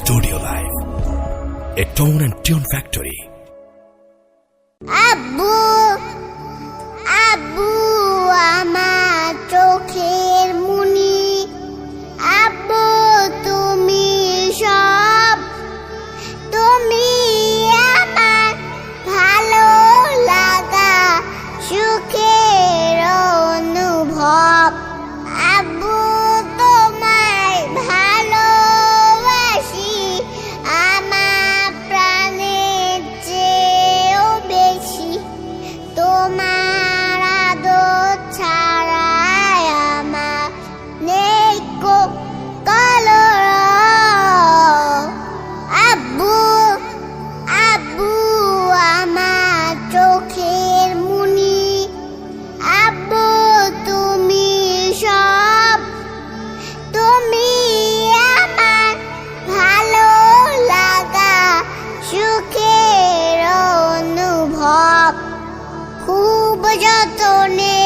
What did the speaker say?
Studio Live, a tone and tune factory. আব্বু আব্বু আমার চোখের মনি, আব্বু তুমি সব, তুমি আমার ভালো লাগা সুখের অনুভব। আব্বু তোমায় ভালোবাসি আমার প্রাণের চেয়েও বেশি, তোমার আদর ছাড়া আমার নেই কলরব। আব্বু আব্বু আমার চোখের মনি, আব্বু তুমি সব, তুমি আমার ভালো লাগা সুখের অনুভব। খুব যতনে